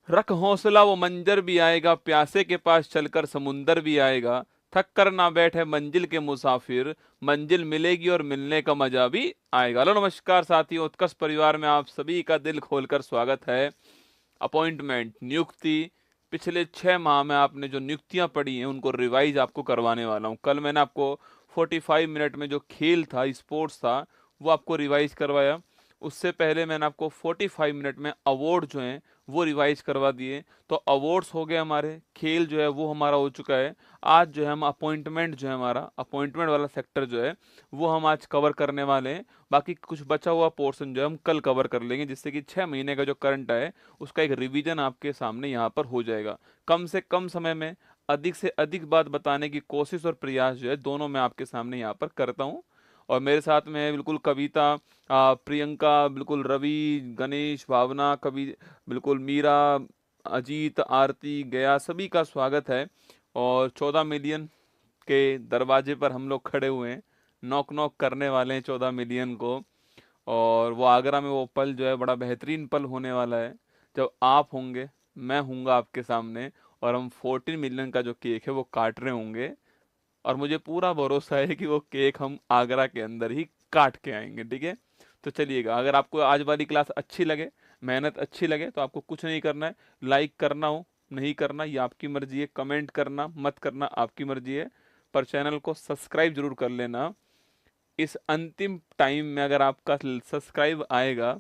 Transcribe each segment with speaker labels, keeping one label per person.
Speaker 1: रख हौसला वो मंजर भी आएगा, प्यासे के पास चलकर समुंदर भी आएगा, थक कर ना बैठे मंजिल के मुसाफिर, मंजिल मिलेगी और मिलने का मजा भी आएगा। हेलो नमस्कार साथियों, उत्कर्ष परिवार में आप सभी का दिल खोलकर स्वागत है। अपॉइंटमेंट, नियुक्ति, पिछले 6 माह में आपने जो नियुक्तियां पढ़ी हैं उनको रिवाइज आपको करवाने वाला हूं। कल मैंने आपको 45 मिनट में जो खेल था, स्पोर्ट्स था, वो आपको रिवाइज करवाया। उससे पहले मैंने आपको 45 मिनट में अवार्ड जो हैं वो रिवाइज करवा दिए। तो अवार्ड्स हो गए हमारे, खेल जो है वो हमारा हो चुका है। आज जो है हम अपॉइंटमेंट जो है, हमारा अपॉइंटमेंट वाला सेक्टर जो है वो हम आज कवर करने वाले हैं। बाकी कुछ बचा हुआ पोर्शन जो है हम कल कवर कर लेंगे, जिससे कि 6 महीने का जो करंट है उसका एक रिवीजन आपके सामने यहाँ पर हो जाएगा। कम से कम समय में अधिक से अधिक बात बताने की कोशिश और प्रयास जो है दोनों मैं आपके सामने यहाँ पर करता हूँ। और मेरे साथ में है बिल्कुल कविता, प्रियंका, बिल्कुल रवि, गणेश, भावना, कवि, बिल्कुल मीरा, अजीत, आरती, गया, सभी का स्वागत है। और 14 मिलियन के दरवाजे पर हम लोग खड़े हुए हैं, नॉक नॉक करने वाले हैं 14 मिलियन को। और वो आगरा में वो पल जो है बड़ा बेहतरीन पल होने वाला है, जब आप होंगे, मैं हूँगा आपके सामने, और हम 14 मिलियन का जो केक है वो काट रहे होंगे। और मुझे पूरा भरोसा है कि वो केक हम आगरा के अंदर ही काट के आएंगे, ठीक है। तो चलिएगा, अगर आपको आज वाली क्लास अच्छी लगे, मेहनत अच्छी लगे, तो आपको कुछ नहीं करना है, लाइक करना हो, नहीं करना ये आपकी मर्जी है, कमेंट करना मत करना आपकी मर्जी है, पर चैनल को सब्सक्राइब जरूर कर लेना। इस अंतिम टाइम में अगर आपका सब्सक्राइब आएगा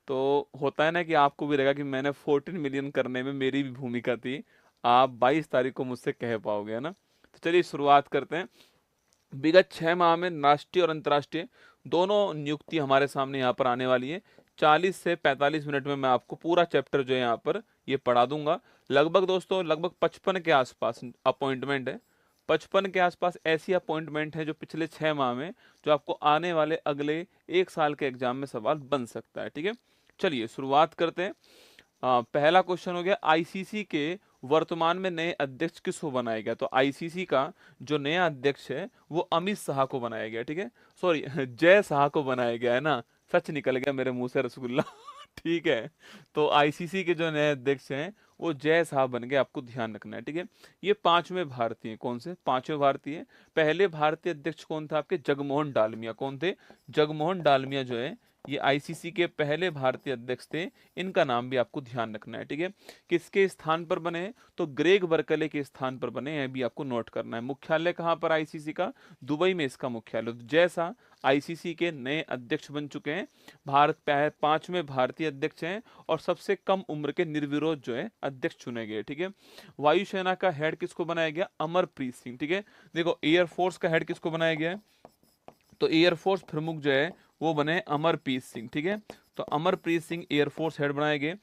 Speaker 1: तो होता है ना कि आपको भी रहेगा कि मैंने 14 मिलियन करने में मेरी भी भूमिका थी। आप 22 तारीख को मुझसे कह पाओगे, है ना। तो चलिए शुरुआत करते हैं। विगत 6 माह में राष्ट्रीय और अंतर्राष्ट्रीय दोनों नियुक्ति हमारे सामने यहाँ पर आने वाली है। 40 से 45 मिनट में मैं आपको पूरा चैप्टर जो है यहाँ पर ये पढ़ा दूंगा। लगभग दोस्तों, लगभग 55 के आसपास अपॉइंटमेंट है। 55 के आसपास ऐसी अपॉइंटमेंट है जो पिछले 6 माह में, जो आपको आने वाले अगले 1 साल के एग्जाम में सवाल बन सकता है, ठीक है। चलिए शुरुआत करते हैं। पहला क्वेश्चन हो गया, आईसीसी के वर्तमान में नए अध्यक्ष किसको बनाया गया। तो आईसीसी का जो नया अध्यक्ष है वो अमित शाह को बनाया गया, ठीक है। सॉरी जय शाह को बनाया गया, है ना। सच निकल गया मेरे मुंह से रसगुल्ला ठीक है। तो आईसीसी के जो नए अध्यक्ष हैं वो जय शाह बन गए, आपको ध्यान रखना है, ठीक है। ये 5वें भारतीय हैं। कौन से 5वें भारतीय? पहले भारतीय अध्यक्ष कौन था आपके? जगमोहन डालमिया। कौन थे? जगमोहन डालमिया जो है ये आईसीसी के पहले भारतीय अध्यक्ष थे। इनका नाम भी आपको ध्यान रखना है, ठीक है। किसके स्थान पर बने? तो ग्रेग बर्कले के स्थान पर बने हैं, भी आपको नोट करना है। मुख्यालय कहाँ पर आईसीसी का? दुबई में इसका मुख्यालय। तो जैसा आईसीसी के नए अध्यक्ष बन चुके हैं, भारत 5वें भारतीय अध्यक्ष हैं, और सबसे कम उम्र के निर्विरोध जो है अध्यक्ष चुने गए, ठीक है। वायुसेना का हेड किसको बनाया गया? अमरप्रीत सिंह, ठीक है। देखो एयरफोर्स का हेड किसको बनाया गया है? तो एयरफोर्स प्रमुख जो है वो बने अमरप्रीत सिंह, ठीक है। तो अमरप्रीत सिंह एयरफोर्स हेड बनाए गए।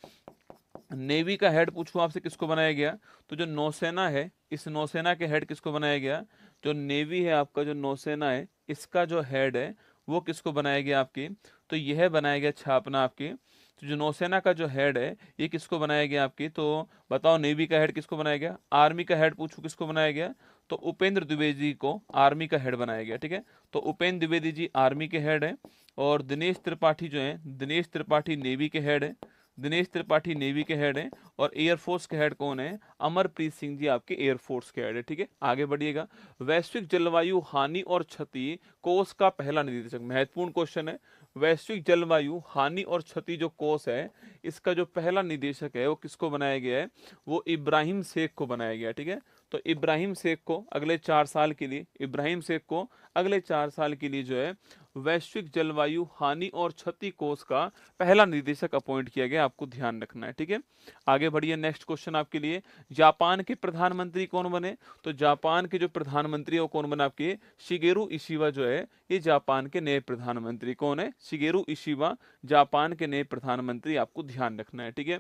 Speaker 1: नेवी का हेड पूछूं आपसे किसको बनाया गया? तो जो नौसेना है, इस नौसेना के हेड किसको बनाया गया? जो नेवी है आपका, जो नौसेना है, इसका जो हेड है वो किसको बनाया गया आपकी? तो यह बनाया गया छापना आपकी। तो जो नौसेना का जो हेड है ये किसको बनाया गया आपकी? तो बताओ नेवी का हेड किसको बनाया गया? आर्मी का हेड पूछूं किसको बनाया गया? तो उपेंद्र द्विवेदी को आर्मी का हेड बनाया गया, ठीक है। तो उपेंद्र द्विवेदी जी आर्मी के हेड है। और दिनेश त्रिपाठी जो है, दिनेश त्रिपाठी नेवी के हेड है। दिनेश त्रिपाठी नेवी के हेड हैं। और एयरफोर्स के हेड कौन है? अमरप्रीत सिंह जी आपके एयरफोर्स के हेड है, ठीक है। आगे बढ़िएगा। वैश्विक जलवायु हानि और क्षति कोष का पहला निदेशक, महत्वपूर्ण क्वेश्चन है। वैश्विक जलवायु हानि और क्षति जो कोष है, इसका जो पहला निदेशक है वो किसको बनाया गया है? वो इब्राहिम शेख को बनाया गया, ठीक है। तो इब्राहिम शेख को अगले 4 साल के लिए, इब्राहिम शेख को अगले 4 साल के लिए जो है वैश्विक जलवायु हानि और क्षति कोष का पहला निदेशक अपॉइंट किया गया, आपको ध्यान रखना है, ठीक है। आगे बढ़िए, नेक्स्ट क्वेश्चन आपके लिए, जापान के प्रधानमंत्री कौन बने? तो जापान के जो प्रधानमंत्री है वो कौन बना आपके? शिगेरू इशिवा जो है ये जापान के नए प्रधानमंत्री। कौन है? शिगेरू इशिवा जापान के नए प्रधानमंत्री, आपको ध्यान रखना है, ठीक है।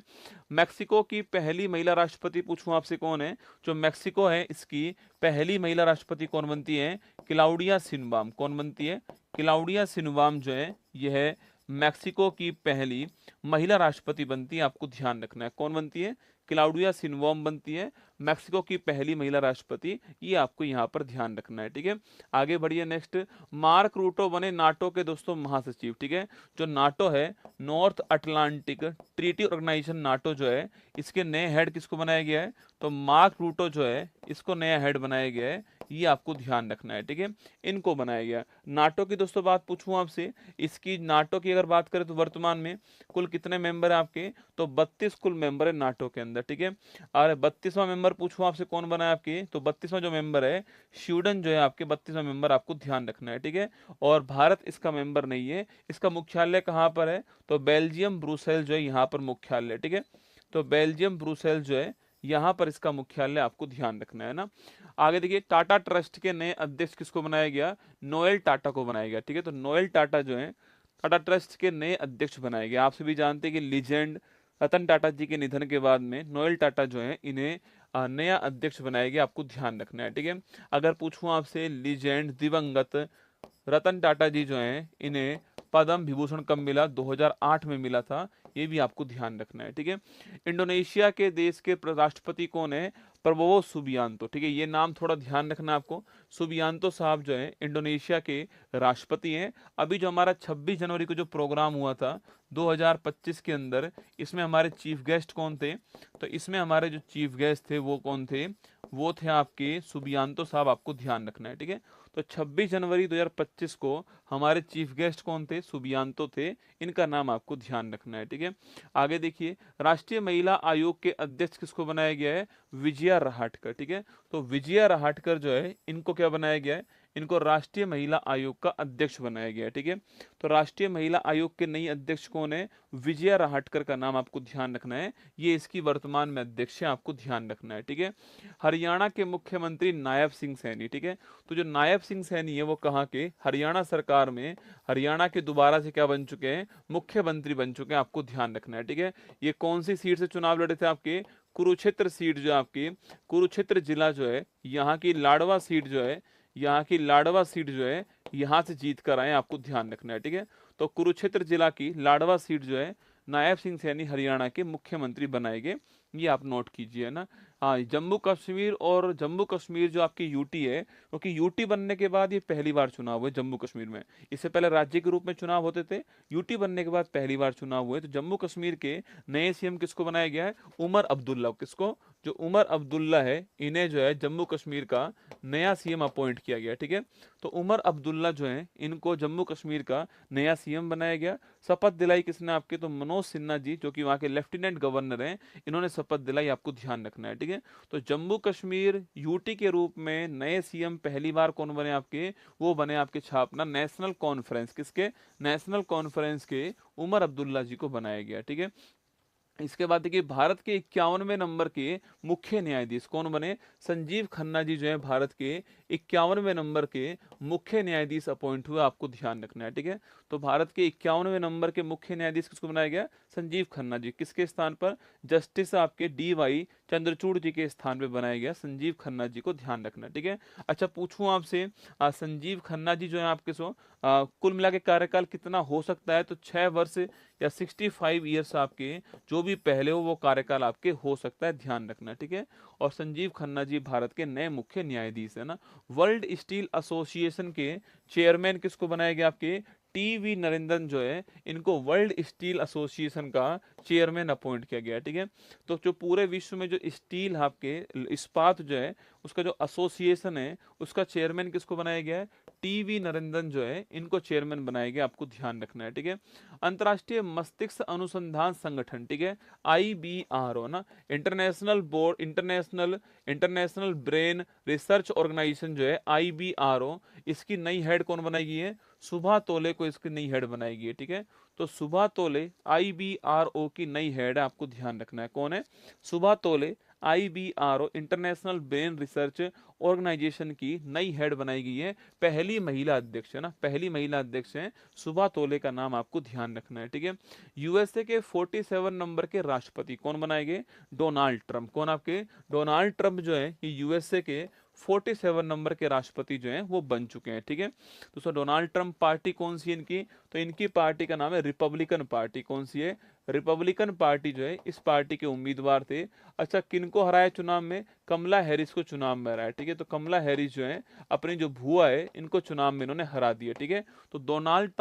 Speaker 1: मैक्सिको की पहली महिला राष्ट्रपति पूछूं आपसे, कौन है? जो मैक्सिको है इसकी पहली महिला राष्ट्रपति कौन बनती है? क्लाउडिया सिनबाम। कौन बनती है? क्लाउडिया सिनबाम जो है यह मैक्सिको की पहली महिला राष्ट्रपति बनती है, आपको ध्यान रखना है। कौन बनती है? क्लाउडिया शिनबॉम बनती है मैक्सिको की पहली महिला राष्ट्रपति, ये आपको यहाँ पर ध्यान रखना है, ठीक है। आगे बढ़िए नेक्स्ट, मार्क रूटो बने नाटो के दोस्तों महासचिव, ठीक है। जो नाटो है, North Atlantic Treaty Organization NATO जो है, इसके नए हेड किसको बनाया गया है? तो मार्क रूटो जो है इसको नया हेड बनाया गया है, ये आपको ध्यान रखना है, ठीक है। इनको बनाया गया। नाटो की दोस्तों बात पूछूं आपसे, इसकी नाटो की अगर बात करें तो वर्तमान में कुल कितने मेंबर है आपके? तो 32 कुल मेंबर है नाटो के अंदर, ठीक है। और 32वां मेंबर पूछूं आपसे कौन बना है आपके? तो 32वां जो मेंबर है स्वीडन जो है आपके 32वां मेंबर, आपको ध्यान रखना है, ठीक है। और भारत इसका मेंबर नहीं है। इसका मुख्यालय कहाँ पर है? तो बेल्जियम ब्रुसेल जो है यहाँ पर मुख्यालय, ठीक है। तो बेल्जियम ब्रुसेल जो है यहाँ पर इसका मुख्यालय, आपको ध्यान रखना है ना। आगे देखिए, टाटा ट्रस्ट के नए अध्यक्ष किसको बनाया गया? नोएल टाटा को बनाया गया, ठीक है। तो नोएल टाटा जो है टाटा ट्रस्ट के नए अध्यक्ष बनाए गए। आप सभी जानते हैं कि लीजेंड रतन टाटा जी के निधन के बाद में नोएल टाटा जो है इन्हें नया अध्यक्ष बनाया गया, आपको ध्यान रखना है, ठीक है। अगर पूछूं आपसे, लीजेंड दिवंगत रतन टाटा जी जो हैं इन्हें पद्म विभूषण कब मिला? 2008 में मिला था, ये भी आपको ध्यान रखना है, ठीक है। इंडोनेशिया के देश के राष्ट्रपति कौन है? प्रबोवो सुबियांतो, ठीक है। ये नाम थोड़ा ध्यान रखना आपको। सुबियांतो साहब जो है इंडोनेशिया के राष्ट्रपति हैं। अभी जो हमारा 26 जनवरी को जो प्रोग्राम हुआ था 2025 के अंदर, इसमें हमारे चीफ गेस्ट कौन थे? तो इसमें हमारे जो चीफ गेस्ट थे वो कौन थे? वो थे आपके सुबियांतो साहब, आपको ध्यान रखना है, ठीक है। तो 26 जनवरी 2025 को हमारे चीफ गेस्ट कौन थे? सुबियांतो थे। इनका नाम आपको ध्यान रखना है, ठीक है। आगे देखिए, राष्ट्रीय महिला आयोग के अध्यक्ष किसको बनाया गया है? विजया रहाटकर, ठीक है। तो विजया रहाटकर जो है इनको क्या बनाया गया है? इनको राष्ट्रीय महिला आयोग का अध्यक्ष बनाया गया है, ठीक है। तो राष्ट्रीय महिला आयोग के नई अध्यक्ष कौन है? विजया रहाटकर का नाम आपको ध्यान रखना है, ये इसकी वर्तमान में अध्यक्ष है, आपको ध्यान रखना है, ठीक है। हरियाणा के मुख्यमंत्री नायब सिंह सैनी, ठीक है। तो जो नायब सिंह सैनी है वो कहाँ के? हरियाणा सरकार में हरियाणा के दोबारा से क्या बन चुके हैं? मुख्यमंत्री बन चुके हैं, आपको ध्यान रखना है, ठीक है। ये कौन सी सीट से चुनाव लड़े थे आपके? कुरुक्षेत्र सीट जो आपकी, कुरुक्षेत्र जिला जो है, यहाँ की लाडवा सीट जो है, यहाँ की लाडवा सीट जो है यहाँ से जीत कर आए, आपको ध्यान रखना है, ठीक है। तो कुरुक्षेत्र जिला की लाडवा सीट जो है नायब सिंह सैनी हरियाणा के मुख्यमंत्री बनाए गए, ये आप नोट कीजिए ना। हाँ, जम्मू कश्मीर और जम्मू कश्मीर जो आपकी यूटी है, क्योंकि यूटी बनने के बाद ये पहली बार चुनाव हुए जम्मू कश्मीर में। इससे पहले राज्य के रूप में चुनाव होते थे, यूटी बनने के बाद पहली बार चुनाव हुए। तो जम्मू कश्मीर के नए सीएम किसको बनाया गया है? उमर अब्दुल्ला। किसको? जो उमर अब्दुल्ला है, इन्हें जो है जम्मू कश्मीर का नया सीएम अपॉइंट किया गया, ठीक है। तो उमर अब्दुल्ला जो है इनको जम्मू कश्मीर का नया सीएम बनाया गया। शपथ दिलाई किसने आपके? तो मनोज सिन्हा जी, जो कि वहाँ के लेफ्टिनेंट गवर्नर हैं, इन्होंने शपथ दिलाई, आपको ध्यान रखना है, ठीक है। तो जम्मू कश्मीर यूटी के रूप में नए सीएम पहली बार कौन बने आपके? वो बने आपके छापना नेशनल कॉन्फ्रेंस, किसके? नेशनल कॉन्फ्रेंस के उमर अब्दुल्ला जी को बनाया गया, ठीक है। इसके बाद देखिए, भारत के 51वें नंबर के मुख्य न्यायाधीश कौन बने? संजीव खन्ना जी जो है भारत के 51वें नंबर के मुख्य न्यायाधीश अपॉइंट हुए, आपको ध्यान रखना है, ठीक है। तो भारत के 51वें नंबर के मुख्य न्यायाधीश किसको बनाया गया? संजीव खन्ना जी। किसके स्थान पर? जस्टिस आपके DY चंद्रचूड़ जी के स्थान पे बनाया गया संजीव खन्ना जी को, ध्यान रखना, ठीक है। अच्छा, पूछूं आपसे, संजीव खन्ना जी जो है आपके कुल मिला के कार्यकाल कितना हो सकता है? तो 6 वर्ष या 65 ईयर्स आपके जो भी पहले हो वो कार्यकाल आपके हो सकता है, ध्यान रखना, ठीक है। और संजीव खन्ना जी भारत के नए मुख्य न्यायाधीश है ना। वर्ल्ड स्टील एसोसिएशन के चेयरमैन किसको बनाया गया आपके? TV नरेंद्रन जो है इनको वर्ल्ड स्टील एसोसिएशन का चेयरमैन अपॉइंट किया गया, ठीक है। तो जो पूरे विश्व में जो स्टील आपके इस्पात जो है उसका जो एसोसिएशन है उसका चेयरमैन किसको बनाया गया है? TV नरेंद्रन जो है इनको चेयरमैन बनाया गया, आपको ध्यान रखना है, ठीक है। अंतर्राष्ट्रीय मस्तिष्क अनुसंधान संगठन, ठीक है, IBRO ना, इंटरनेशनल ब्रेन रिसर्च ऑर्गेनाइजेशन जो है IBRO, इसकी नई हेड कौन बनाई है? सुभा तोले को इसकी नई हेड बनाई गई है, ठीक है। तो सुभा तोले IBRO की नई हेड है, आपको ध्यान रखना है। कौन है? Shubha Tole IBRO international brain research organization की नई हेड बनाई गई है, पहली महिला अध्यक्ष है ना, पहली महिला अध्यक्ष है सुभा तोले, का नाम आपको ध्यान रखना है, ठीक है। USA के 47 नंबर के राष्ट्रपति कौन बनाए गए? Donald Trump. कौन आपके? डोनाल्ड ट्रंप जो है ये USA के 47 नंबर के राष्ट्रपति जो हैं वो बन चुके हैं। ठीक है, तो सर डोनाल्ड ट्रंप पार्टी कौन सी है इनकी, तो इनकी पार्टी का नाम है रिपब्लिकन पार्टी। कौन सी है, रिपब्लिकन पार्टी जो है, इस पार्टी के उम्मीदवार थे। अच्छा, किनको हराया चुनाव में, कमला हैरिस को चुनाव में हराया। ठीक है, तो कमला हैरिस जो है अपनी जो भुआ है इनको चुनाव में इन्होंने हरा दिया। ठीक है, तो डोनाल्ड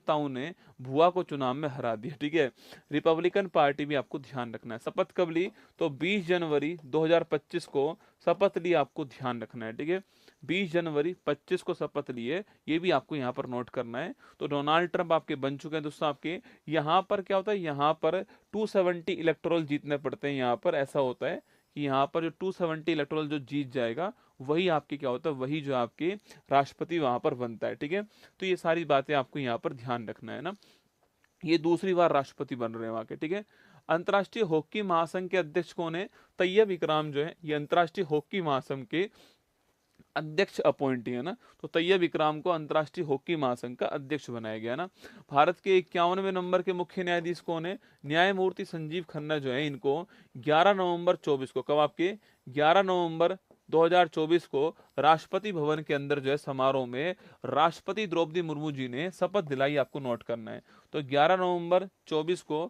Speaker 1: टाउन ने भुआ को चुनाव में हरा दिया। ठीक है, रिपब्लिकन पार्टी भी आपको ध्यान रखना है। शपथ कब ली, तो 20 जनवरी 2025 को शपथ ली, आपको ध्यान रखना है। ठीक है, 20 जनवरी 25 को शपथ लिए, ये भी आपको यहाँ पर नोट करना है। तो डोनाल्ड ट्रंप आपके बन चुके हैं दोस्तों। आपके यहाँ पर क्या होता है, यहाँ पर 270 इलेक्टोरल जीतने पड़ते हैं। यहाँ पर ऐसा होता है कि यहाँ पर जो 270 इलेक्टोरल जो जीत जाएगा वही आपके क्या होता है, वही जो आपके राष्ट्रपति वहां पर बनता है। ठीक है, तो ये सारी बातें आपको यहाँ पर ध्यान रखना है ना। ये दूसरी बार राष्ट्रपति बन रहे हैं वहां के। ठीक है, अंतर्राष्ट्रीय हॉकी महासंघ के अध्यक्ष कौन है, तैयब इकराम जो है ये अंतर्राष्ट्रीय हॉकी महासंघ के अध्यक्ष अपॉइंटी है ना। तो तैयब इकराम को अंतर्राष्ट्रीय हॉकी महासंघ का अध्यक्ष बनाया गया ना। भारत के 51वें नंबर के मुख्य न्यायाधीश कौन है, न्यायमूर्ति संजीव खन्ना जो है, इनको 11 नवंबर 24 को, कब आपके 11 नवंबर 2024 को राष्ट्रपति भवन के अंदर जो है समारोह में राष्ट्रपति द्रौपदी मुर्मू जी ने शपथ दिलाई। आपको नोट करना है, तो 11 नवंबर 24 को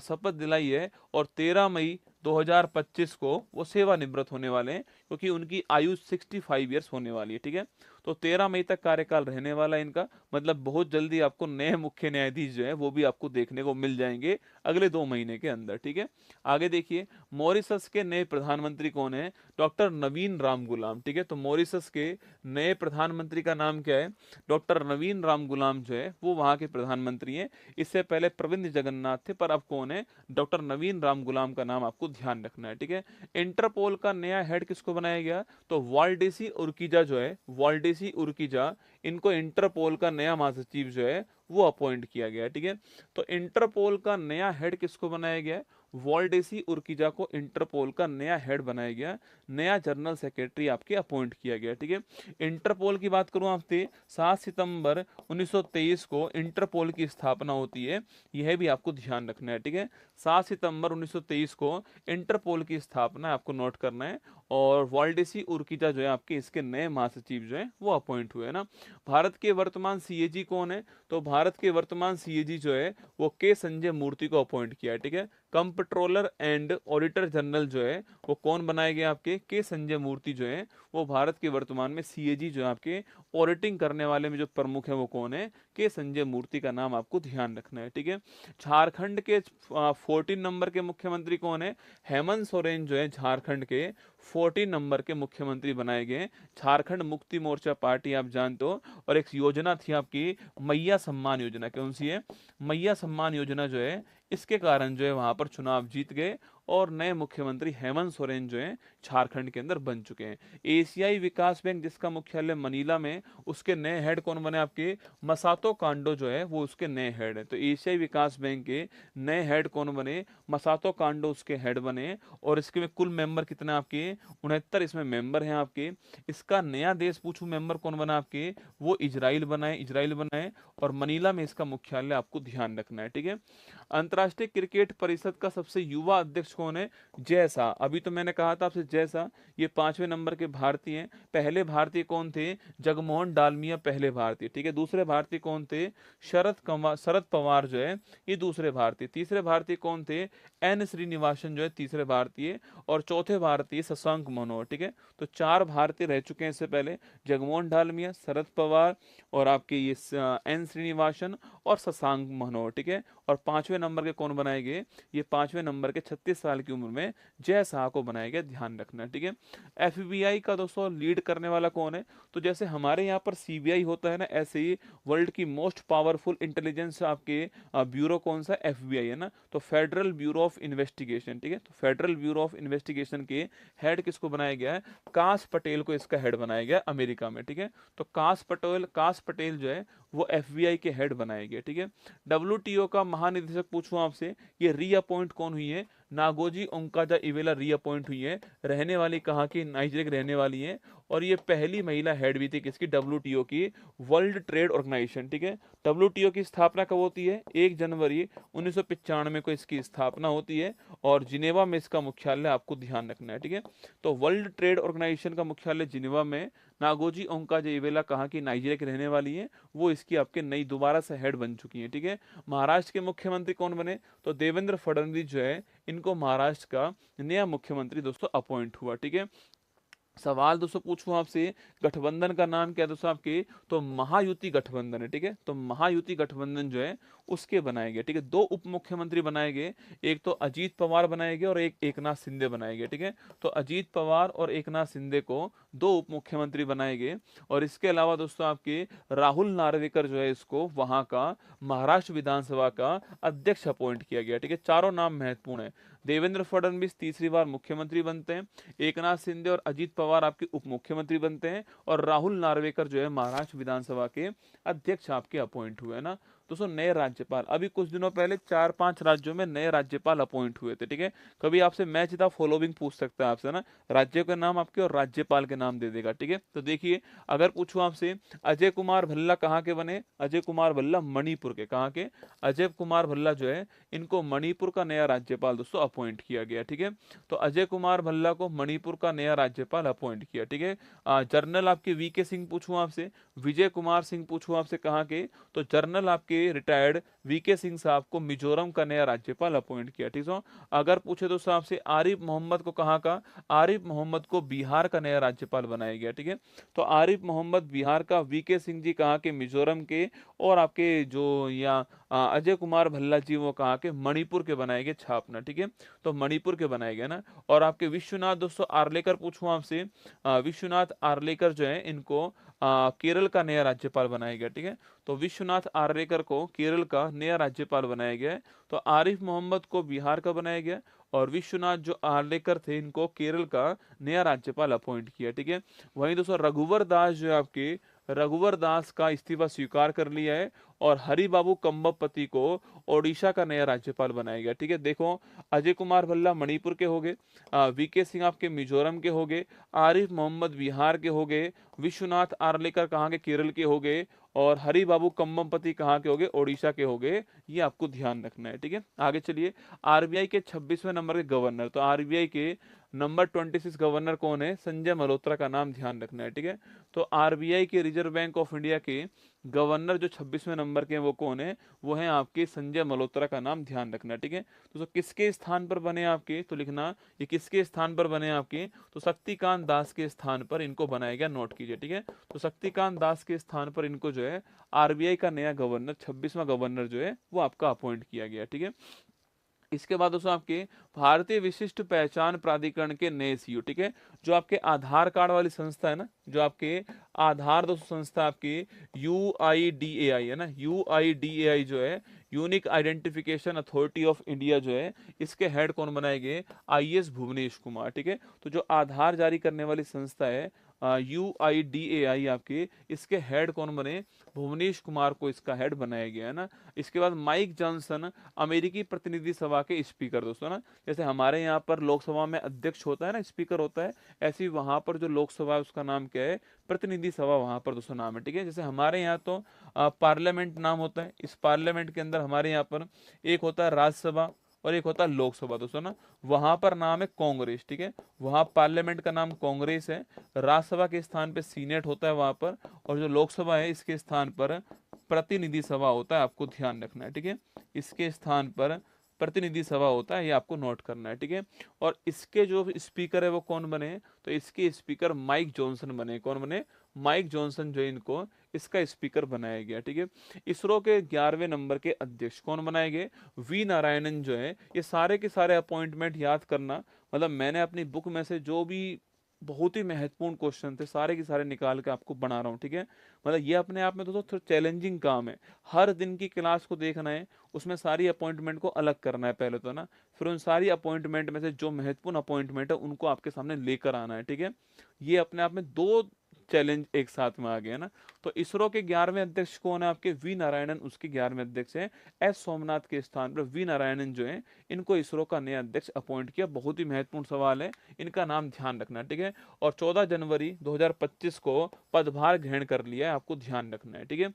Speaker 1: शपथ दिलाई है, और 13 मई 2025 को वो सेवानिवृत्त होने वाले हैं, क्योंकि उनकी आयु 65 ईयर्स होने वाली है। ठीक है, तो 13 मई तक कार्यकाल रहने वाला है इनका, मतलब बहुत जल्दी आपको नए मुख्य न्यायाधीश जो है वो भी आपको देखने को मिल जाएंगे अगले 2 महीने के अंदर। ठीक है, आगे देखिए, मॉरिशस के नए प्रधानमंत्री कौन है, डॉक्टर नवीन राम गुलाम। ठीक है, तो मॉरिशस के नए प्रधानमंत्री का नाम क्या है, डॉक्टर नवीन राम गुलाम जो है वो वहां के प्रधानमंत्री हैं। इससे पहले प्रविंद जगन्नाथ थे, पर अब कौन है, डॉक्टर नवीन राम गुलाम का नाम आपको ध्यान रखना है। ठीक है, इंटरपोल का नया हेड किसको बनाया गया, तो वाल्डेसी उर्किजा जो है, वाल्डेसी उर्किजा, इनको इंटरपोल का नया महासचिव जो है वो अपॉइंट किया गया। ठीक है, तो इंटरपोल का नया हेड किसको बनाया गया, वॉल्डेसी उर्किजा को इंटरपोल का नया हेड बनाया गया, नया जनरल सेक्रेटरी आपके अपॉइंट किया गया। ठीक है, इंटरपोल की बात करूं आपसे, 7 सितंबर 1923 को इंटरपोल की स्थापना होती है, यह भी आपको ध्यान रखना है। ठीक है, 7 सितंबर 1923 को इंटरपोल की स्थापना आपको नोट करना है, और वॉल्डेसी उर्किजा जो है आपके इसके नए महासचिव जो है वो अपॉइंट हुए ना। भारत के वर्तमान सीएजी कौन है, तो भारत के वर्तमान सीएजी जो है वो के संजय मूर्ति को अपॉइंट किया है। ठीक है, कंप्ट्रोलर एंड ऑडिटर जनरल जो है वो कौन बनाए गए, आपके के संजय मूर्ति जो है वो भारत के वर्तमान में सीएजी जो है आपके ऑडिटिंग करने वाले में जो प्रमुख है वो कौन है, के संजय मूर्ति का नाम आपको ध्यान रखना है। ठीक है, झारखंड के 14 नंबर के मुख्यमंत्री कौन है, हेमंत सोरेन जो है झारखंड के 14 नंबर के मुख्यमंत्री बनाए गए। झारखंड मुक्ति मोर्चा पार्टी आप जानते हो, और एक योजना थी आपकी मैया सम्मान योजना, कौन सी है, मैया सम्मान योजना जो है, इसके कारण जो है वहां पर चुनाव जीत गए, और नए मुख्यमंत्री हेमंत सोरेन जो हैं झारखंड के अंदर बन चुके हैं। एशियाई विकास बैंक जिसका मुख्यालय मनीला में, उसके नए हेड कौन बने, आपके मसातो कांडो जो है वो उसके नए हेड है। तो एशियाई विकास बैंक के नए हेड कौन बने, मसातो कांडो उसके हेड बने, और इसके में कुल मेंबर कितने आपके 69 इसमें मेंबर हैं आपके। इसका नया देश पूछू मेंबर कौन बना आपके, वो इजराइल बनाए, और मनीला में इसका मुख्यालय आपको ध्यान रखना है। ठीक है, अंतर्राष्ट्रीय क्रिकेट परिषद का सबसे युवा अध्यक्ष कौन है, जय शाह। अभी तो मैंने कहा था आपसे जय शाह, ये 5वें नंबर के भारतीय हैं। पहले भारतीय कौन थे, जगमोहन डालमिया पहले भारतीय। ठीक है, दूसरे भारतीय कौन थे, शरद पवार जो है ये दूसरे भारतीय। तीसरे भारतीय कौन थे, एन श्रीनिवासन जो है तीसरे भारतीय, और चौथे भारतीय शशांक मनोहर। ठीक है, तो 4 भारतीय रह चुके हैं इससे पहले, जगमोहन डालमिया, शरद पवार, और आपके ये एन श्रीनिवासन और शशांक मनोहर। ठीक है, और 5वें नंबर के कौन बनाए गए, ये 5वें नंबर के 36 साल की उम्र में जय शाह को बनाया गया, ध्यान रखना। ठीक है, एफबीआई का दोस्तों लीड करने वाला कौन है, तो जैसे हमारे यहाँ पर सीबीआई होता है ना, ऐसे ही वर्ल्ड की मोस्ट पावरफुल इंटेलिजेंस आपके ब्यूरो कौन सा, एफबीआई है ना, तो फेडरल ब्यूरो ऑफ इन्वेस्टिगेशन। ठीक है, तो फेडरल ब्यूरो ऑफ इन्वेस्टिगेशन के हेड किसको बनाया गया है, काश पटेल को इसका हेड बनाया गया अमेरिका में। ठीक है, तो काश पटेल जो है वो एफबीआई के हेड बनाए गए। ठीक है, डब्ल्यूटीओ का महानिदेशक पूछूं आपसे, ये रीअपॉइंट कौन हुई है, नागोजी ओंकाजा इवेला रीअपॉइंट हुई है, रहने वाली कहाँ की, नाइजीरिया की रहने वाली है, और ये पहली महिला हेड भी थी किसकी, डब्ल्यूटीओ की, वर्ल्ड ट्रेड ऑर्गेनाइजेशन, ठीक है। डब्ल्यूटीओ की स्थापना कब होती है, 1 जनवरी 1995 को इसकी स्थापना होती है, और जिनेवा में इसका मुख्यालय आपको ध्यान रखना है, ठीक है। तो वर्ल्ड ट्रेड ऑर्गेनाइजेशन का मुख्यालय जिनेवा में, नागोजी ओंकाजा-इवेला कहाँ की, नाइजीरिया की रहने वाली है, वो इसकी आपके नई दोबारा से हेड बन चुकी है, ठीक है। महाराष्ट्र के मुख्यमंत्री कौन बने, तो देवेंद्र फडणवीस जो है, इनको महाराष्ट्र का नया मुख्यमंत्री दोस्तों अपॉइंट हुआ, ठीक है। सवाल दोस्तों पूछूं आपसे, गठबंधन का नाम क्या है दोस्तों आपके, तो महायुति गठबंधन है, ठीक है। तो महायुति गठबंधन जो है उसके बनाए गए, ठीक है। दो उप मुख्यमंत्री बनाए गए, एक तो अजीत पवार बनाए गए और एक एकनाथ शिंदे बनाए गए, ठीक है। तो अजीत पवार और एकनाथ शिंदे को दो उप मुख्यमंत्री बनाए गए, और इसके अलावा दोस्तों आपके राहुल नार्वेकर जो है इसको वहां का महाराष्ट्र विधानसभा का अध्यक्ष अपॉइंट किया गया, ठीक है। चारों नाम महत्वपूर्ण है। देवेंद्र फडणवीस तीसरी बार मुख्यमंत्री बनते हैं, एकनाथ शिंदे और अजीत पवार आपके उप मुख्यमंत्री बनते हैं, और राहुल नार्वेकर जो है महाराष्ट्र विधानसभा के अध्यक्ष आपके अपॉइंट हुए ना। दोस्तों नए राज्यपाल, अभी कुछ दिनों पहले 4-5 राज्यों में नए राज्यपाल अपॉइंट हुए थे, ठीक है। कभी आपसे मैच द फॉलोइंग पूछ सकता है आपसे ना, राज्य के नाम आपके और राज्यपाल के नाम दे देगा, ठीक है। तो देखिए, अगर पूछूं आपसे, अजय कुमार भल्ला कहाँ के बने, अजय कुमार भल्ला मणिपुर के, कहाँ के, अजय कुमार भल्ला जो है इनको मणिपुर का नया राज्यपाल दोस्तों अपॉइंट किया गया, ठीक है। तो अजय कुमार भल्ला को मणिपुर का नया राज्यपाल अपॉइंट किया, ठीक है। जनरल आपके वीके सिंह पूछूं आपसे, विजय कुमार सिंह पूछूं आपसे कहाँ के, तो जनरल आपके रिटायर्ड वीके सिंह साहब को मिजोरम का नया राज्यपाल अपॉइंट किया, ठीक है। अगर पूछे तो साहब से आरिफ मोहम्मद को कहाँ का, आरिफ मोहम्मद को बिहार का नया राज्यपाल बनाया गया, ठीक है। तो आरिफ मोहम्मद बिहार का, वीके सिंह जी कहाँ के, मिजोरम के, और आपके जो यहाँ अजय कुमार भल्ला जी वो कहाँ के, मणिपुर के बनाए गए छापना, ठीक है। तो मणिपुर के बनाए गए ना। और आपके विश्वनाथ दोस्तों आर्लेकर पूछूं आपसे, विश्वनाथ आर्लेकर जो है इनको केरल का नया राज्यपाल बनाया गया, ठीक है। तो विश्वनाथ आर्लेकर को केरल का नया राज्यपाल बनाया गया है। तो आरिफ मोहम्मद को बिहार का बनाया गया, और विश्वनाथ जो आर्लेकर थे इनको केरल का नया राज्यपाल अपॉइंट किया, ठीक है। वहीं दोस्तों रघुवर दास जो है आपके, रघुवर दास का इस्तीफा स्वीकार कर लिया है, और हरिबाबू कंबपति को ओडिशा का नया राज्यपाल बनाया गया, ठीक है। देखो, अजय कुमार भल्ला मणिपुर के हो गए, वीके सिंह आपके मिजोरम के हो गए, आरिफ मोहम्मद बिहार के हो गए, विश्वनाथ आर्लेकर कहाँ के, केरल के हो गए, और हरिबाबू कंबमपति कहाँ के हो गए, ओडिशा के हो गए। ये आपको ध्यान रखना है, ठीक है। आगे चलिए, आरबीआई के 26वें नंबर के गवर्नर, तो आरबीआई के नंबर 26 गवर्नर कौन है, संजय मल्होत्रा का नाम ध्यान रखना है, ठीक है। तो आरबीआई के, रिजर्व बैंक ऑफ इंडिया के गवर्नर जो 26वें नंबर के हैं वो कौन है, वो है आपके संजय मल्होत्रा का नाम ध्यान रखना है, ठीक है। तो किसके स्थान पर बने आपके, तो लिखना ये किसके स्थान पर बने आपके, तो शक्तिकांत दास के स्थान पर इनको बनाया गया, नोट कीजिए, ठीक है। तो शक्तिकांत दास के स्थान पर इनको जो है आरबीआई का नया गवर्नर, 26वां गवर्नर जो है वो आपका अपॉइंट किया गया, ठीक है। इसके बाद दोस्तों आपके भारतीय विशिष्ट पहचान प्राधिकरण के नए सीईओ, ठीक है। जो आपके आधार कार्ड वाली संस्था है ना, जो आपके आधार दोस्तों संस्था आपकी यूआईडीएआई है ना, यूआईडीएआई जो है, unique identification authority of India जो है, इसके हेड कौन बनाए गए, आईएएस भुवनेश कुमार, ठीक है। तो जो आधार जारी करने वाली संस्था है यूआईडीएआई आपके, इसके हेड कौन बने, भुवनेश कुमार को इसका हेड बनाया गया है ना। इसके बाद माइक जॉनसन, अमेरिकी प्रतिनिधि सभा के स्पीकर दोस्तों ना, जैसे हमारे यहाँ पर लोकसभा में अध्यक्ष होता है ना, स्पीकर होता है, ऐसे ही वहां पर जो लोकसभा है उसका नाम क्या है, प्रतिनिधि सभा वहां पर दोस्तों नाम है, ठीक है। जैसे हमारे यहाँ तो पार्लियामेंट नाम होता है, इस पार्लियामेंट के अंदर हमारे यहाँ पर एक होता है राज्यसभा और एक होता है लोकसभा दोस्तों ना, वहां पर नाम है कांग्रेस, ठीक है। वहां पार्लियामेंट का नाम कांग्रेस है, राज्यसभा के स्थान पे सीनेट होता है वहां पर, और जो लोकसभा है इसके स्थान पर प्रतिनिधि सभा होता है, आपको ध्यान रखना है, ठीक है। इसके स्थान पर प्रतिनिधि सभा होता है, ये आपको नोट करना है, ठीक है। और इसके जो स्पीकर है वो कौन बने, तो इसके स्पीकर माइक जॉनसन बने, कौन बने, माइक जॉनसन जो इनको इसका स्पीकर बनाया गया, ठीक है। इसरो के 11वें नंबर के अध्यक्ष कौन बनाए गए, वी नारायणन जो है। ये सारे के सारे अपॉइंटमेंट याद करना, मतलब मैंने अपनी बुक में से जो भी बहुत ही महत्वपूर्ण क्वेश्चन थे सारे के सारे निकाल के आपको बना रहा हूँ, ठीक है। मतलब ये अपने आप में दोस्तों थोड़ा चैलेंजिंग काम है, हर दिन की क्लास को देखना है, उसमें सारी अपॉइंटमेंट को अलग करना है पहले तो ना, फिर उन सारी अपॉइंटमेंट में से जो महत्वपूर्ण अपॉइंटमेंट है उनको आपके सामने लेकर आना है, ठीक है। ये अपने आप में 2 चैलेंज एक साथ में आ गया ना। तो इसरो के 11वें अध्यक्ष कौन है आपके? वी नारायणन उसके 11वें अध्यक्ष हैं। एस सोमनाथ के स्थान पर वी नारायणन जो है, इनको इसरो का नया अध्यक्ष अपॉइंट किया। बहुत ही महत्वपूर्ण सवाल है, इनका नाम ध्यान रखना है, ठीक है। और 14 जनवरी 2025 को पदभार ग्रहण कर लिया है, आपको ध्यान रखना है, ठीक है।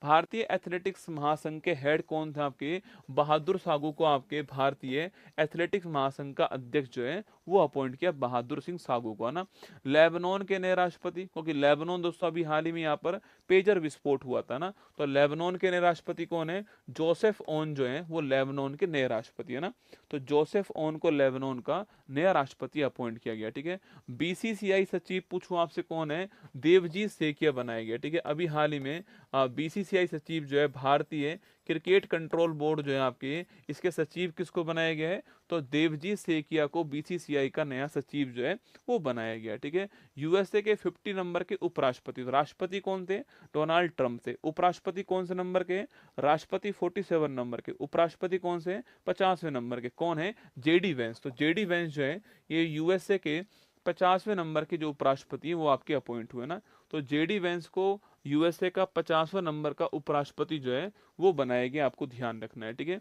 Speaker 1: भारतीय एथलेटिक्स महासंघ के हेड कौन थे आपके? बहादुर साहू को आपके भारतीय एथलेटिक्स महासंघ का अध्यक्ष जो है वो अपॉइंट किया, बहादुर सिंह साहू को, है ना। लेबनान के नए राष्ट्रपति, क्योंकि लेबनान दोस्तों अभी हाल ही में यहाँ पर पेजर विस्फोट हुआ था ना, तो लेबनान के नए राष्ट्रपति कौन है? जोसेफ ओन जो है वो लेबनान के नए राष्ट्रपति है ना। तो जोसेफ ओन को लेबनान का नया राष्ट्रपति अपॉइंट किया गया, ठीक है। बीसीसीआई सचिव पूछूं आपसे कौन है? देवजीत सेकिया बनाया गया, ठीक है। अभी हाल ही में बीसीसीआई सचिव जो है, भारतीय क्रिकेट कंट्रोल बोर्ड जो है आपके, इसके सचिव किसको बनाया गया है? तो देवजीत सेकिया को बीसीसीआई का नया सचिव जो है वो बनाया गया, ठीक है। यूएसए के 50 नंबर के उपराष्ट्रपति, तो राष्ट्रपति कौन थे? डोनाल्ड ट्रंप थे। उपराष्ट्रपति कौन से नंबर के? राष्ट्रपति 47 नंबर के। उपराष्ट्रपति कौन से? 50वें नंबर के। कौन है? JD Vance. तो जेडी वेंस जो है ये यूएसए के 50वें नंबर के जो उपराष्ट्रपति है वो आपके अपॉइंट हुए ना। तो जेडी वेंस को यूएसए का 50वां नंबर का उपराष्ट्रपति जो है वो बनाया गया, आपको ध्यान रखना है, ठीक है।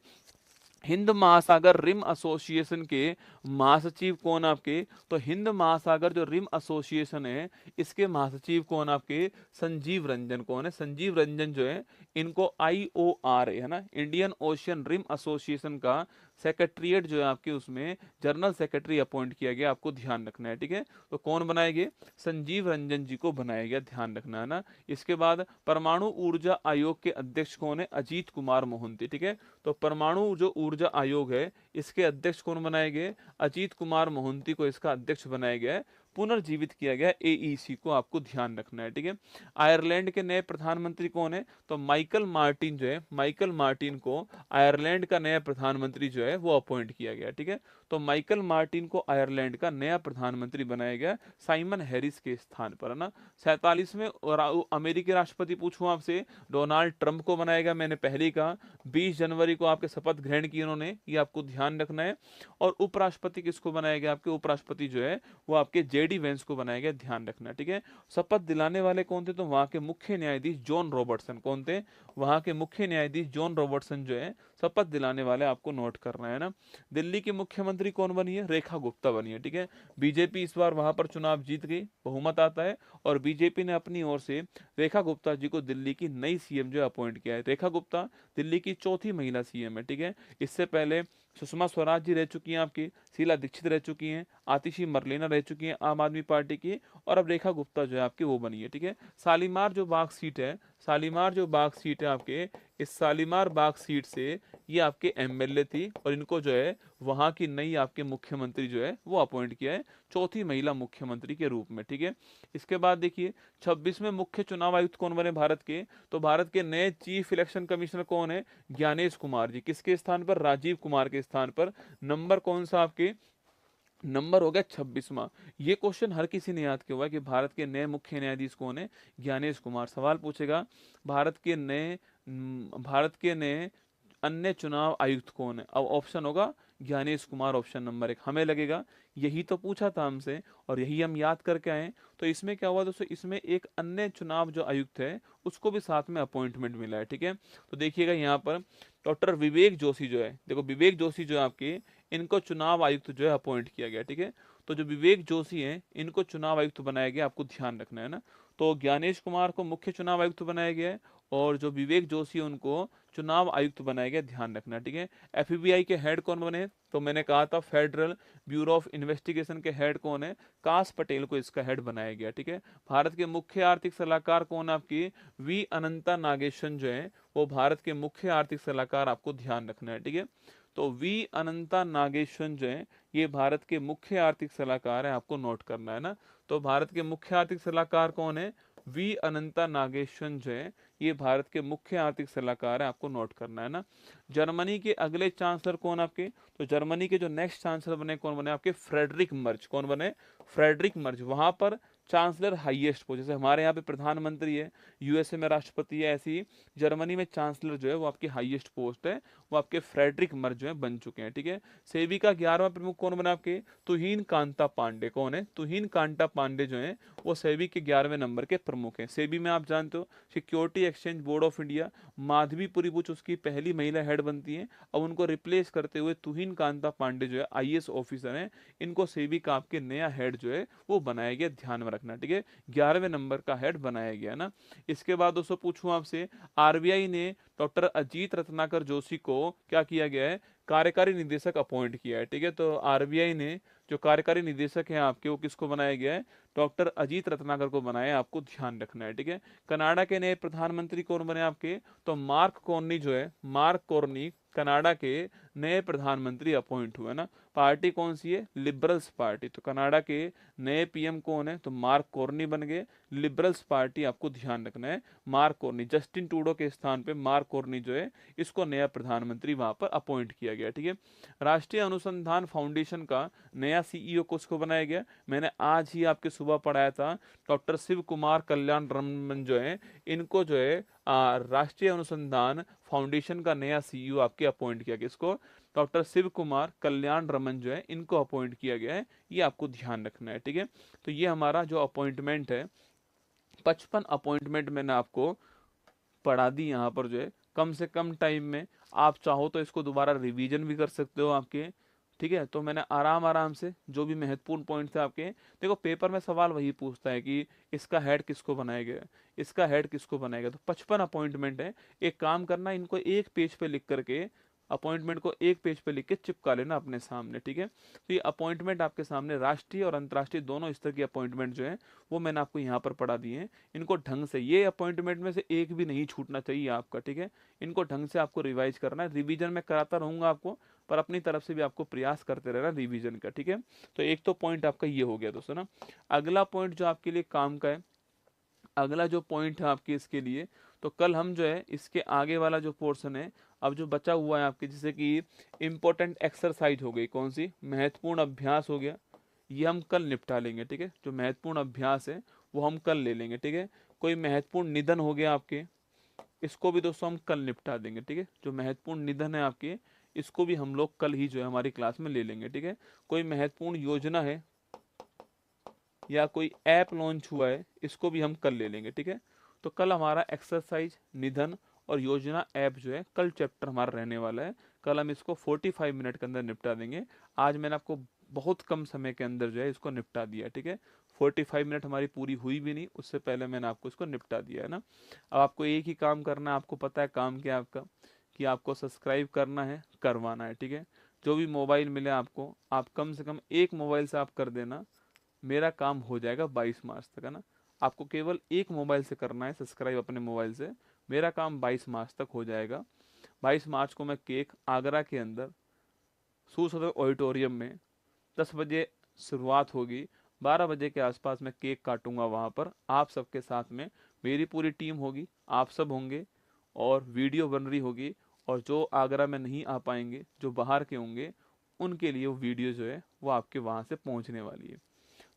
Speaker 1: हिंद महासागर रिम एसोसिएशन के महासचिव कौन आपके? तो हिंद महासागर जो रिम एसोसिएशन है इसके महासचिव कौन आपके? संजीव रंजन। कौन है? संजीव रंजन जो है, इनको IOR है ना, इंडियन ओशियन रिम एसोसिएशन का सेक्रेटरीट जो है आपके, उसमें जनरल सेक्रेटरी अपॉइंट किया गया, आपको ध्यान रखना है, ठीक है। तो कौन बनाए गए? संजीव रंजन जी को बनाया गया, ध्यान रखना है ना। इसके बाद परमाणु ऊर्जा आयोग के अध्यक्ष कौन है? अजीत कुमार मोहंती, ठीक है। तो परमाणु जो ऊर्जा आयोग है इसके अध्यक्ष कौन बनाए गए? अजीत कुमार मोहंती को इसका अध्यक्ष बनाया गया है, पुनर्जीवित किया गया AEC को, आपको ध्यान रखना है, ठीक है। आयरलैंड के नए प्रधानमंत्री कौन है? तो माइकल मार्टिन जो है, माइकल मार्टिन को आयरलैंड का नया प्रधानमंत्री जो है वो अपॉइंट किया गया, ठीक है। तो माइकल मार्टिन को आयरलैंड का नया प्रधानमंत्री बनाया गया साइमन हैरिस के स्थान पर, है ना। 47वें अमेरिकी राष्ट्रपति पूछूं आपसे, डोनाल्ड ट्रंप को बनाया गया। मैंने पहले ही कहा 20 जनवरी को आपके शपथ ग्रहण की उन्होंने, ये आपको ध्यान रखना है। और उपराष्ट्रपति किसको बनाया गया? आपके उपराष्ट्रपति जो है वो आपके जेडी वेंस को बनाया गया, ध्यान रखना, ठीक है। शपथ दिलाने वाले कौन थे? तो वहां के मुख्य न्यायाधीश जॉन रॉबर्टसन। कौन थे? वहां के मुख्य न्यायाधीश जॉन रॉबर्टसन जो है शपथ दिलाने वाले, आपको नोट करना है ना। दिल्ली की मुख्यमंत्री कौन बनी है? रेखा गुप्ता बनी है, ठीक है। बीजेपी इस बार वहां पर चुनाव जीत गई, बहुमत आता है, और बीजेपी ने अपनी ओर से रेखा गुप्ता जी को दिल्ली की नई सीएम जो अपॉइंट किया है। रेखा गुप्ता दिल्ली की चौथी महिला सीएम है, ठीक है। इससे पहले सुषमा स्वराज जी रह चुकी हैं आपकी, शीला दीक्षित रह चुकी हैं, आतिशी मरलेना रह चुकी हैं आम आदमी पार्टी की, और अब रेखा गुप्ता जो है आपकी वो बनी है, ठीक है। शालीमार जो बाग सीट है, शालीमार जो बाग सीट है आपके, इस शालीमार बाग सीट से ये आपके MLA थी, और इनको जो है वहां की नई आपके मुख्यमंत्री जो है वो अपॉइंट किया है, चौथी महिला मुख्यमंत्री के रूप में, ठीक है। इसके बाद देखिए 26वें मुख्य चुनाव आयुक्त कौन बने भारत के? तो भारत के नए चीफ इलेक्शन कमिश्नर कौन है? ज्ञानेश कुमार जी। किसके स्थान पर? राजीव कुमार के स्थान पर। नंबर कौन सा आपके? नंबर हो गया 26वां। ये क्वेश्चन हर किसी ने याद किया हुआ है कि भारत के नए मुख्य न्यायाधीश कौन है? ज्ञानेश कुमार। सवाल पूछेगा भारत के नए अन्य चुनाव आयुक्त कौन है? अब ऑप्शन होगा ज्ञानेश कुमार, ऑप्शन नंबर 1। हमें लगेगा यही तो पूछा था हमसे और यही हम याद करके आए। तो इसमें क्या हुआ दोस्तों, इसमें एक अन्य चुनाव जो आयुक्त है उसको भी साथ में अपॉइंटमेंट मिला है, ठीक है। तो देखिएगा यहाँ पर डॉक्टर विवेक जोशी जो है, देखो विवेक जोशी जो है आपके, इनको चुनाव आयुक्त जो है अपॉइंट किया गया, ठीक है। तो जो विवेक जोशी हैं इनको चुनाव आयुक्त बनाया गया, आपको ध्यान रखना है ना। तो ज्ञानेश कुमार को मुख्य चुनाव आयुक्त बनाया गया है, और जो विवेक जोशी है उनको चुनाव आयुक्त बनाया गया, ध्यान रखना, ठीक है। FBI के हेड कौन बने? तो मैंने कहा था फेडरल ब्यूरो ऑफ इन्वेस्टिगेशन के हेड कौन है? काश पटेल को इसका हेड बनाया गया, ठीक है। भारत के मुख्य आर्थिक सलाहकार कौन है आपकी? वी अनंता नागेशन जो है वो भारत के मुख्य आर्थिक सलाहकार, आपको ध्यान रखना है, ठीक है। तो वी अनंता नागेश्वन जो है ये भारत के मुख्य आर्थिक सलाहकार है, आपको नोट करना है ना। तो भारत के मुख्य आर्थिक सलाहकार कौन है? वी अनंता नागेश्वन जो है ये भारत के मुख्य आर्थिक सलाहकार है, आपको नोट करना है ना। जर्मनी के अगले चांसलर कौन आपके? तो जर्मनी के जो नेक्स्ट चांसलर बने कौन बने आपके? Friedrich Merz. कौन बने? Friedrich Merz. वहां पर चांसलर हाईएस्ट पोस्ट, जैसे हमारे यहाँ पे प्रधानमंत्री है, यूएसए में राष्ट्रपति है, ऐसी ही जर्मनी में चांसलर जो है वो आपकी हाईएस्ट पोस्ट है, वो आपके फ्रेडरिक मर्ज जो है बन चुके हैं। ठीक है, सेबी का 11वां प्रमुख कौन बना आपके, तुहिन कांता पांडे। कौन है, तुहिन कांता पांडे जो है वो सेबी के 11वें नंबर के प्रमुख हैं। सेबी में आप जानते हो security exchange board of India, Madhabi Puri Buch उसकी पहली महिला हेड बनती है। अब उनको रिप्लेस करते हुए तुहिन कांता पांडे जो है आईएएस ऑफिसर हैं, इनको सेबी का आपके नया हेड जो है वो बनाया गया, ध्यान में रखना। ठीक है, 11वें नंबर का हेड बनाया गया ना। इसके बाद दोस्तों पूछूं आपसे, आरबीआई ने डॉक्टर अजीत रत्नाकर जोशी को क्या किया गया है, कार्यकारी निदेशक अपॉइंट किया है। ठीक है, तो आरबीआई ने जो कार्यकारी निदेशक हैं आपके, वो किसको बनाया गया है, डॉक्टर अजीत रत्नाकर को बनाया है, आपको ध्यान रखना है। ठीक है, कनाडा के नए प्रधानमंत्री कौन बने आपके, तो मार्क कॉर्नी जो है, मार्क कॉर्नी कनाडा के नए प्रधानमंत्री अपॉइंट हुए ना। पार्टी कौन सी है, लिबरल्स पार्टी। तो कनाडा के नए पीएम कौन है, तो मार्क कॉर्नी बन गए, लिबरल्स पार्टी, आपको ध्यान रखना है। मार्क कॉर्नी, जस्टिन ट्रूडो के स्थान पे मार्क कॉर्नी जो है इसको नया प्रधानमंत्री वहां पर अपॉइंट किया गया। ठीक है, राष्ट्रीय अनुसंधान फाउंडेशन का नया सीईओ किसको बनाया गया, मैंने आज ही आपके सुबह पढ़ाया था, डॉक्टर शिव कुमार कल्याण रमन जो है, इनको जो है राष्ट्रीय अनुसंधान फाउंडेशन का नया सीईओ आपके अपॉइंट किया गया। इसको डॉक्टर शिव कुमार कल्याण रमन जो है इनको अपॉइंट किया गया है, ये आपको ध्यान रखना है। ठीक है, तो ये हमारा जो अपॉइंटमेंट है, 55 अपॉइंटमेंट मैंने आपको पढ़ा दी यहाँ पर जो है कम से कम टाइम में। आप चाहो तो इसको दोबारा रिवीजन भी कर सकते हो आपके। ठीक है, तो मैंने आराम आराम से जो भी महत्वपूर्ण पॉइंट थे आपके, देखो पेपर में सवाल वही पूछता है कि इसका हेड किसको बनाया गया, इसका हेड किसको बनाया गया। तो 55 अपॉइंटमेंट है, एक काम करना, इनको एक पेज पे लिख करके, अपॉइंटमेंट को एक पेज पे लिख के चिपका लेना अपने सामने। ठीक है, तो ये अपॉइंटमेंट आपके सामने राष्ट्रीय और अंतर्राष्ट्रीय दोनों स्तर की अपॉइंटमेंट जो है वो मैंने आपको यहाँ पर पढ़ा दिए हैं। इनको ढंग से, ये अपॉइंटमेंट में से एक भी नहीं छूटना चाहिए आपका। ठीक है, इनको ढंग से आपको रिवाइज करना है, रिवीजन में कराता रहूंगा आपको, पर अपनी तरफ से भी आपको प्रयास करते रहना रिवीजन का। ठीक है, तो एक तो पॉइंट आपका ये हो गया दोस्तों ना। अगला पॉइंट जो आपके लिए काम का है, अगला जो पॉइंट है आपके इसके लिए, तो कल हम जो है इसके आगे वाला जो पोर्शन है अब जो बचा हुआ है आपके, जैसे कि इंपॉर्टेंट एक्सरसाइज हो गई, कौन सी, महत्वपूर्ण अभ्यास हो गया, ये हम कल निपटा लेंगे। ठीक है, जो महत्वपूर्ण अभ्यास है वो हम कल ले लेंगे। ठीक है, कोई महत्वपूर्ण निधन हो गया आपके, इसको भी दोस्तों हम कल निपटा देंगे। ठीक है, जो महत्वपूर्ण निधन है आपके, इसको भी हम लोग कल ही जो है हमारी क्लास में ले लेंगे। ठीक है, कोई महत्वपूर्ण योजना है या कोई ऐप लॉन्च हुआ है, इसको भी हम कल ले लेंगे। ठीक है, तो कल हमारा एक्सरसाइज, निधन और योजना ऐप जो है कल चैप्टर हमारा रहने वाला है। कल हम इसको 45 मिनट के अंदर निपटा देंगे। आज मैंने आपको बहुत कम समय के अंदर जो है इसको निपटा दिया। ठीक है, 45 मिनट हमारी पूरी हुई भी नहीं, उससे पहले मैंने आपको इसको निपटा दिया है ना। अब आपको एक ही काम करना है, आपको पता है काम क्या है आपका, कि आपको सब्सक्राइब करना है, करवाना है। ठीक है, जो भी मोबाइल मिले आपको, आप कम से कम एक मोबाइल से आप कर देना, मेरा काम हो जाएगा 22 मार्च तक, है ना। आपको केवल एक मोबाइल से करना है सब्सक्राइब, अपने मोबाइल से, मेरा काम 22 मार्च तक हो जाएगा। 22 मार्च को मैं केक आगरा के अंदर सुसदर ऑडिटोरियम में 10 बजे शुरुआत होगी, 12 बजे के आसपास मैं केक काटूंगा वहाँ पर, आप सबके साथ में मेरी पूरी टीम होगी, आप सब होंगे और वीडियो बन रही होगी। और जो आगरा में नहीं आ पाएंगे, जो बाहर के होंगे, उनके लिए वो वीडियो जो है वो आपके वहाँ से पहुँचने वाली है।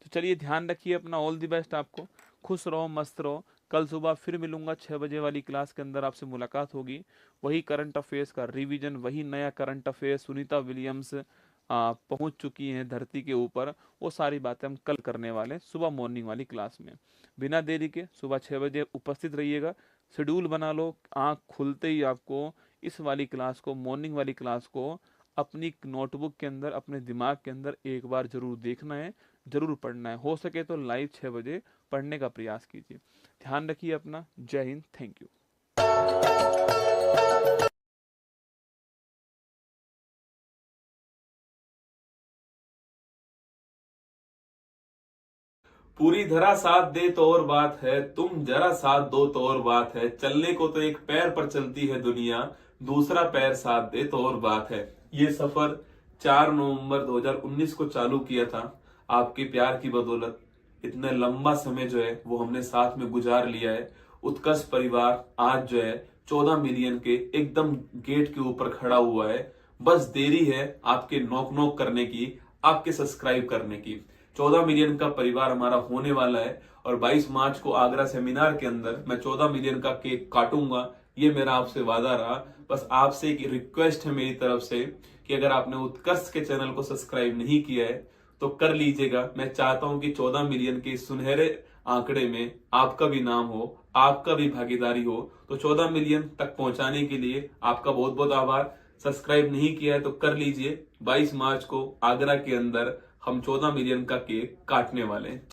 Speaker 1: तो चलिए ध्यान रखिए अपना, ऑल द बेस्ट आपको, खुश रहो, मस्त रहो। कल सुबह फिर मिलूंगा 6 बजे वाली क्लास के अंदर, आपसे मुलाकात होगी। वही करंट अफेयर्स का रिवीजन, वही नया करंट अफेयर्स, सुनीता विलियम्स पहुंच चुकी हैं धरती के ऊपर, वो सारी बातें हम कल करने वाले हैं सुबह मॉर्निंग वाली क्लास में। बिना देरी के सुबह 6 बजे उपस्थित रहिएगा, शेड्यूल बना लो, आँख खुलते ही आपको इस वाली क्लास को, मॉर्निंग वाली क्लास को अपनी नोटबुक के अंदर, अपने दिमाग के अंदर एक बार जरूर देखना है, जरूर पढ़ना है। हो सके तो लाइव 6 बजे पढ़ने का प्रयास कीजिए। ध्यान रखिए अपना, जय हिंद, थैंक यू।
Speaker 2: पूरी धरा साथ दे तो और बात है, तुम जरा साथ दो तो और बात है, चलने को तो एक पैर पर चलती है दुनिया, दूसरा पैर साथ दे तो और बात है। ये सफर 4 नवंबर 2019 को चालू किया था, आपके प्यार की बदौलत इतना लंबा समय जो है वो हमने साथ में गुजार लिया है। उत्कर्ष परिवार आज जो है 14 मिलियन के एकदम गेट के ऊपर खड़ा हुआ है। बस देरी है आपके नॉक नॉक करने की, आपके सब्सक्राइब करने की। 14 मिलियन का परिवार हमारा होने वाला है और 22 मार्च को आगरा सेमिनार के अंदर मैं 14 मिलियन का केक काटूंगा। ये मेरा आपसे वादा रहा। बस आपसे एक रिक्वेस्ट है मेरी तरफ से कि अगर आपने उत्कर्ष के चैनल को सब्सक्राइब नहीं किया है तो कर लीजिएगा। मैं चाहता हूं कि 14 मिलियन के इस सुनहरे आंकड़े में आपका भी नाम हो, आपका भी भागीदारी हो। तो 14 मिलियन तक पहुंचाने के लिए आपका बहुत बहुत आभार। सब्सक्राइब नहीं किया है तो कर लीजिए। 22 मार्च को आगरा के अंदर हम 14 मिलियन का केक काटने वाले हैं।